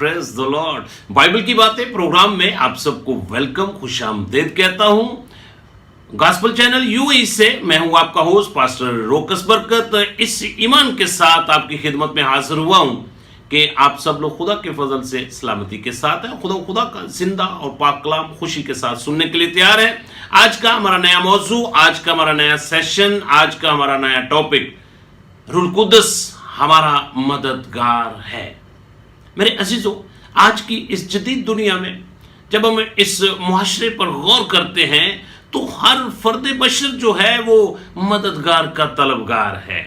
Praise the Lord. Bible की बातें programme में आप सबको वेलकम, खुशामदीद कहता हूं। गॉस्पेल चैनल यूएई से मैं हूं आपका होस्ट पास्टर रोकस बरकत। इस ईमान के साथ आपकी खिदमत में हाजिर हुआ हूं कि आप सब लोग खुदा के फजल से सलामती के साथ हैं। खुदा का जिंदा और पाक कलाम खुशी के साथ सुनने के लिए तैयार है। आज का हमारा नया मौजू, आज का हमारा नया सेशन, आज का हमारा नया टॉपिक, रूह कुद्दस हमारा मददगार है। मेरे अजीजों, आज की इस जदीद दुनिया में जब हम इस मुआशरे पर गौर करते हैं तो हर फर्द बशर जो है वो मददगार का तलबगार है।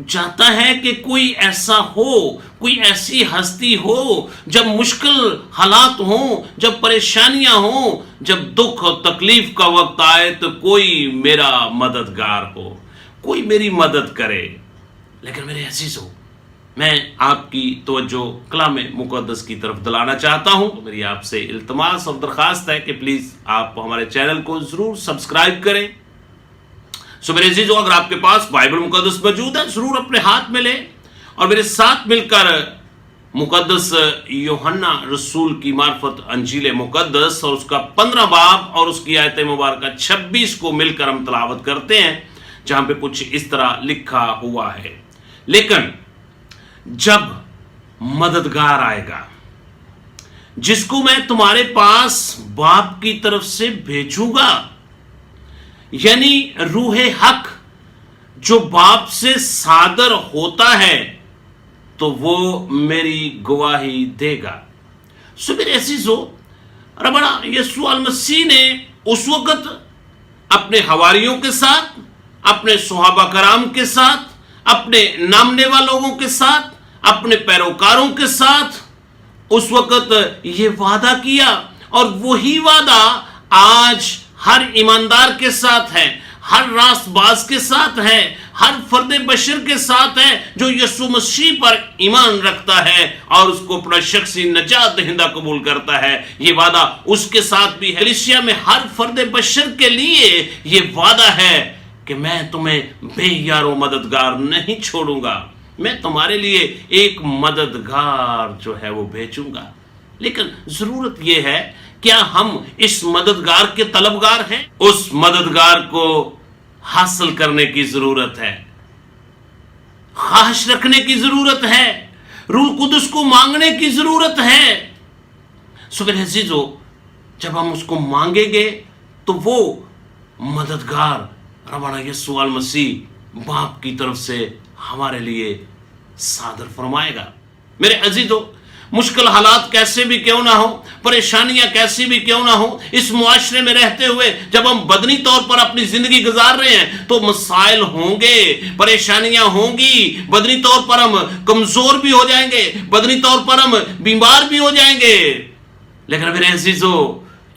चाहता है कि कोई ऐसा हो, कोई ऐसी हस्ती हो, जब मुश्किल हालात हो, जब परेशानियां हो, जब दुख और तकलीफ का वक्त आए तो कोई मेरा मददगार हो, कोई मेरी मदद करे। लेकिन मेरे अजीजों, मैं आपकी तवज्जो कलाम मुक़द्दस की तरफ दिलाना चाहता हूं। तो मेरी आपसे इल्तमास और दरखास्त है कि प्लीज आप हमारे चैनल को जरूर सब्सक्राइब करें। सो मेरे अजीजों, अगर आपके पास बाइबल मुक़द्दस मौजूद है, जरूर अपने हाथ में लें और मेरे साथ मिलकर मुक़द्दस यूहन्ना रसूल की मार्फत अंजील मुक़द्दस और उसका 15 बाब और उसकी आयत मुबारक 26 को मिलकर हम तलावत करते हैं, जहां पे कुछ इस तरह लिखा हुआ है। लेकिन जब मददगार आएगा, जिसको मैं तुम्हारे पास बाप की तरफ से भेजूंगा, यानी रूहे हक जो बाप से सादर होता है, तो वो मेरी गवाही देगा। सो मेरे अजीजों, रबना यीशु अल मसीह ने उस वक्त अपने हवारियों के साथ, अपने सुहाबा कराम के साथ, अपने नामनेवा लोगों के साथ, अपने पैरोकारों के साथ उस वक्त ये वादा किया और वही वादा आज हर ईमानदार के साथ है, हर रास्तबाज के साथ है, हर फर्द बशर के साथ है जो यीशु मसीह पर ईमान रखता है और उसको अपना शख्सी नजात दहिंदा कबूल करता है। ये वादा उसके साथ भी है। कलीसिया में हर फर्द बशर के लिए ये वादा है कि मैं तुम्हें बेयारो मददगार नहीं छोड़ूंगा, मैं तुम्हारे लिए एक मददगार जो है वो भेजूंगा। लेकिन जरूरत यह है, क्या हम इस मददगार के तलबगार हैं? उस मददगार को हासिल करने की जरूरत है, ख्वाहिश रखने की जरूरत है, रूह कुद्दस को मांगने की जरूरत है। सो मेरे अजीजों, जब हम उसको मांगेंगे तो वो मददगार रब्बाना यीशु अल मसीह बाप की तरफ से हमारे लिए सादर फरमाएगा। मेरे अजीजों, मुश्किल हालात कैसे भी क्यों ना हो, परेशानियां कैसी भी क्यों ना हो, इस मुआशरे में रहते हुए जब हम बदनी तौर पर अपनी जिंदगी गुजार रहे हैं तो मसाइल होंगे, परेशानियां होंगी, बदनी तौर पर हम कमजोर भी हो जाएंगे, बदनी तौर पर हम बीमार भी हो जाएंगे। लेकिन मेरे अजीजों,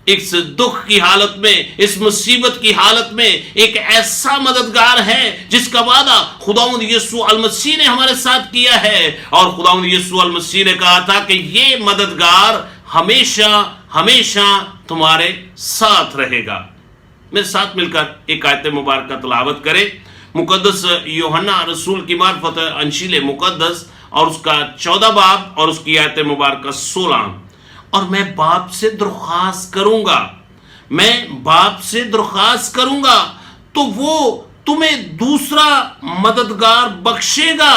इस दुख की हालत में, इस मुसीबत की हालत में एक ऐसा मददगार है जिसका वादा खुदावंद यीशु अल मसीह ने हमारे साथ किया है। और खुदावंद यीशु अल मसीह ने कहा था कि ये मददगार हमेशा हमेशा तुम्हारे साथ रहेगा। मेरे साथ मिलकर एक आयत मुबारक तलावत करें। मुक़द्दस यूहन्ना रसूल की मार्फत अंजील मुक़द्दस और उसका 14 बाब और उसकी आयत मुबारक 16। और मैं बाप से दरख्वास्त करूंगा, मैं बाप से दरख्वास्त करूंगा तो वो तुम्हें दूसरा मददगार बख्शेगा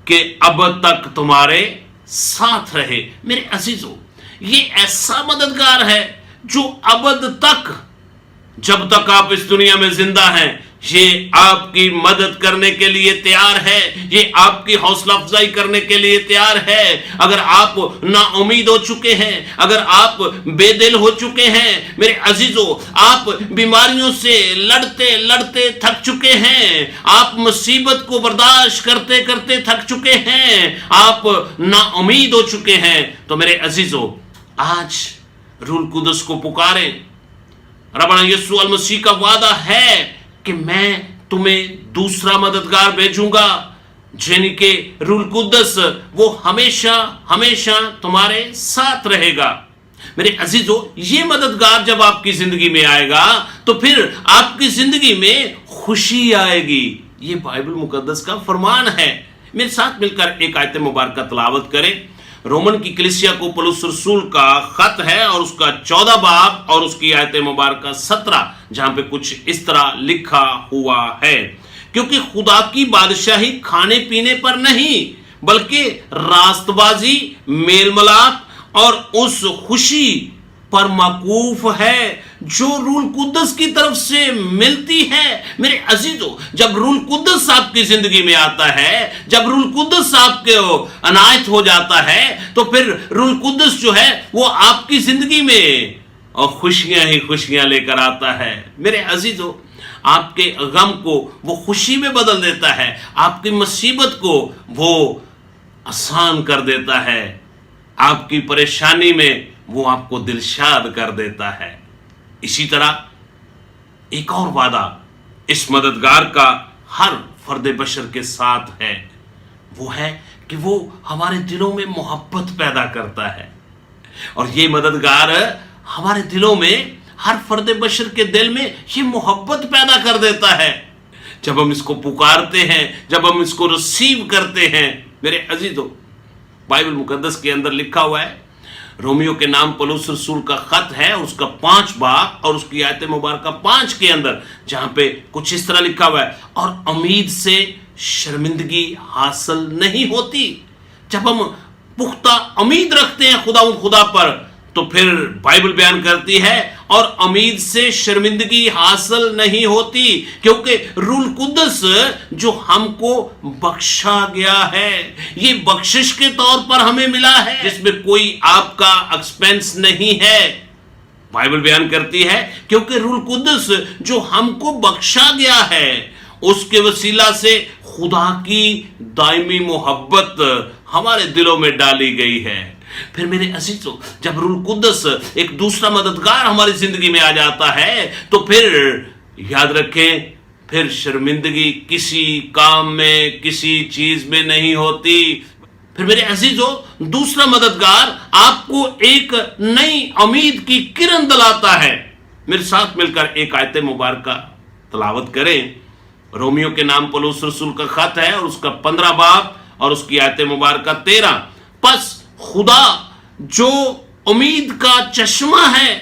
कि अब तक तुम्हारे साथ रहे। मेरे अजीजों, ये ऐसा मददगार है जो अबद तक, जब तक आप इस दुनिया में जिंदा हैं, ये आपकी मदद करने के लिए तैयार है, ये आपकी हौसला अफजाई करने के लिए तैयार है। अगर आप ना उम्मीद हो चुके हैं, अगर आप बेदिल हो चुके हैं, मेरे अजीजों, आप बीमारियों से लड़ते लड़ते थक चुके हैं, आप मुसीबत को बर्दाश्त करते करते थक चुके हैं, आप ना उम्मीद हो चुके हैं, तो मेरे अजीजों, आज रूह कुद्दस को पुकारें। रब्बाना यीशु अल मसीह का वादा है कि मैं तुम्हें दूसरा मददगार भेजूंगा, यानी कि रूह कुद्दस वो हमेशा हमेशा तुम्हारे साथ रहेगा। मेरे अजीजों, ये मददगार जब आपकी जिंदगी में आएगा तो फिर आपकी जिंदगी में खुशी आएगी। ये बाइबल मुकद्दस का फरमान है। मेरे साथ मिलकर एक आयत मुबारक तलावत करें। رومن کی کلیسیا کو پولس رسول کا خط ہے اور اس کا 14 باب اور اس کی آیت مبارکہ 17 جہاں پہ کچھ اس طرح لکھا ہوا ہے، کیونکہ خدا کی بادشاہی کھانے پینے پر نہیں بلکہ راست بازی، میل ملاپ اور اس خوشی پر موقوف ہے جو روح القدس کی طرف سے ملتی ہے۔ میرے عزیزو، جب روح القدس آپ کی زندگی میں آتا ہے، جب روح القدس آپ کے عنایت ہو جاتا ہے، تو پھر روح القدس جو ہے وہ آپ کی زندگی میں اور خوشیاں ہی خوشیاں لے کر آتا ہے۔ میرے عزیزو، آپ کے غم کو وہ خوشی میں بدل دیتا ہے، آپ کی مصیبت کو وہ آسان کر دیتا ہے، آپ کی پریشانی میں وہ آپ کو دلشاد کر دیتا ہے۔ اسی طرح ایک اور وعدہ اس مددگار کا ہر فرد بشر کے ساتھ ہے، وہ ہے کہ وہ ہمارے دلوں میں محبت پیدا کرتا ہے، اور یہ مددگار ہمارے دلوں میں، ہر فرد بشر کے دل میں یہ محبت پیدا کر دیتا ہے جب ہم اس کو پکارتے ہیں، جب ہم اس کو ریسیو کرتے ہیں۔ میرے عزیزو، بائبل مقدس کے اندر لکھا ہوا ہے، رومیو کے نام پولس رسول کا خط ہے، اس کا 5 باب اور اس کی آیت مبارکہ 5 کے اندر جہاں پہ کچھ اس طرح لکھا ہوا ہے، اور امید سے شرمندگی حاصل نہیں ہوتی۔ جب ہم پختہ امید رکھتے ہیں خدا پر، تو پھر بائبل بیان کرتی ہے اور امید سے شرمندگی حاصل نہیں ہوتی، کیونکہ روح القدس جو ہم کو بخشا گیا ہے، یہ بخشش کے طور پر ہمیں ملا ہے، جس میں کوئی آپ کا ایکسپینس نہیں ہے۔ بائبل بیان کرتی ہے کیونکہ روح القدس جو ہم کو بخشا گیا ہے، اس کے وسیلہ سے خدا کی دائمی محبت ہمارے دلوں میں ڈالی گئی ہے۔ پھر میرے عزیزو، جب روح القدس ایک دوسرا مددگار ہماری زندگی میں آ جاتا ہے، تو پھر یاد رکھیں، پھر شرمندگی کسی کام میں، کسی چیز میں نہیں ہوتی۔ پھر میرے عزیزو، دوسرا مددگار آپ کو ایک نئی امید کی کرن دلاتا ہے۔ میرے ساتھ مل کر ایک آیت مبارکہ تلاوت کریں۔ رومیو کے نام پولس رسول کا خط ہے اور اس کا 15 باب اور اس کی آیت مبارکہ 13۔ پس خدا جو امید کا چشمہ ہے،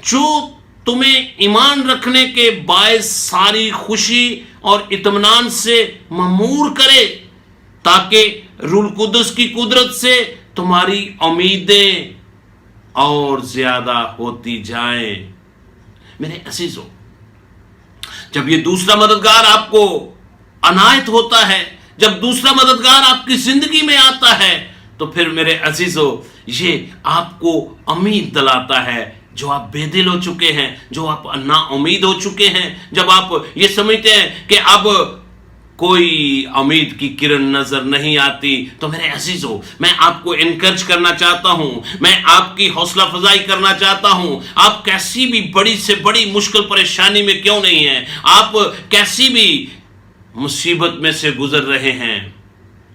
جو تمہیں ایمان رکھنے کے باعث ساری خوشی اور اطمینان سے معمور کرے، تاکہ روح القدس کی قدرت سے تمہاری امیدیں اور زیادہ ہوتی جائیں۔ میرے عزیزو، جب یہ دوسرا مددگار آپ کو عنایت ہوتا ہے، جب دوسرا مددگار آپ کی زندگی میں آتا ہے، تو پھر میرے عزیزو، یہ آپ کو امید دلاتا ہے۔ جو آپ بے دل ہو چکے ہیں، جو آپ نا امید ہو چکے ہیں، جب آپ یہ سمجھتے ہیں کہ اب کوئی امید کی کرن نظر نہیں آتی، تو میرے عزیزو، میں آپ کو انکرج کرنا چاہتا ہوں، میں آپ کی حوصلہ افزائی کرنا چاہتا ہوں۔ آپ کیسی بھی بڑی سے بڑی مشکل پریشانی میں کیوں نہیں ہیں، آپ کیسی بھی مصیبت میں سے گزر رہے ہیں،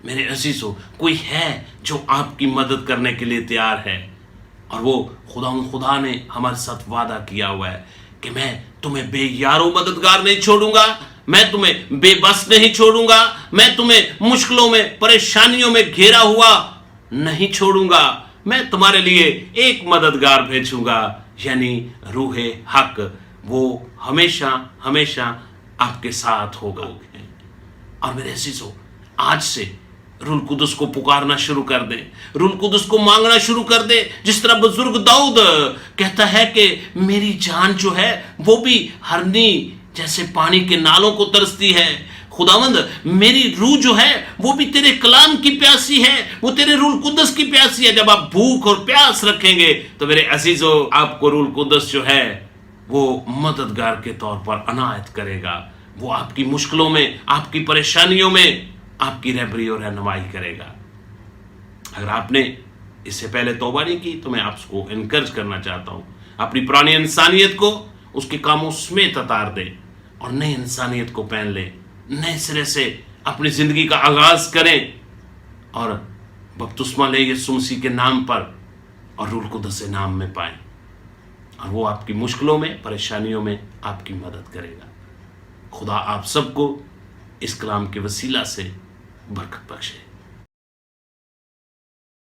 میرے عزیزو، کوئی ہے جو آپ کی مدد کرنے کے لیے تیار ہے، اور وہ خدا نے ہمارے ساتھ وعدہ کیا ہوا ہے کہ میں تمہیں بے یارو مددگار نہیں چھوڑوں گا، میں تمہیں بے بس نہیں چھوڑوں گا، میں تمہیں مشکلوں میں، پریشانیوں میں گھیرا ہوا نہیں چھوڑوں گا، میں تمہارے لیے ایک مددگار بھیجوں گا، یعنی روح حق، وہ ہمیشہ ہمیشہ آپ کے ساتھ ہوگا۔ اور میرے عزیزو، آج سے روح القدس کو پکارنا شروع کر دیں، روح القدس کو مانگنا شروع کر دیں، جس طرح بزرگ داؤد کہتا ہے کہ میری جان جو ہے وہ بھی ہرنی جیسے پانی کے نالوں کو ترستی ہے۔ خداوند، میری روح جو ہے وہ بھی تیرے کلام کی پیاسی ہے، وہ تیرے روح القدس کی پیاسی ہے۔ جب آپ بھوک اور پیاس رکھیں گے تو میرے عزیزو، آپ کو روح القدس جو ہے وہ مددگار کے طور پر عنایت کرے گا، وہ آپ کی مشکلوں میں، آپ کی پریشانیوں میں آپ کی رہبری اور رہنمائی کرے گا۔ اگر آپ نے اس سے پہلے توبہ نہیں کی تو میں آپ کو انکرج کرنا چاہتا ہوں، اپنی پرانی انسانیت کو اس کے کاموں سمیت اتار دیں اور نئی انسانیت کو پہن لیں، نئے سرے سے اپنی زندگی کا آغاز کریں اور بپتسمہ لیں یسوع مسیح کے نام پر اور روح القدس کے نام میں پائیں، اور وہ آپ کی مشکلوں میں، پریشانیوں میں آپ کی مدد کرے گا۔ خدا آپ سب کو اس کلام کے وسیلہ سے برکت بخشے۔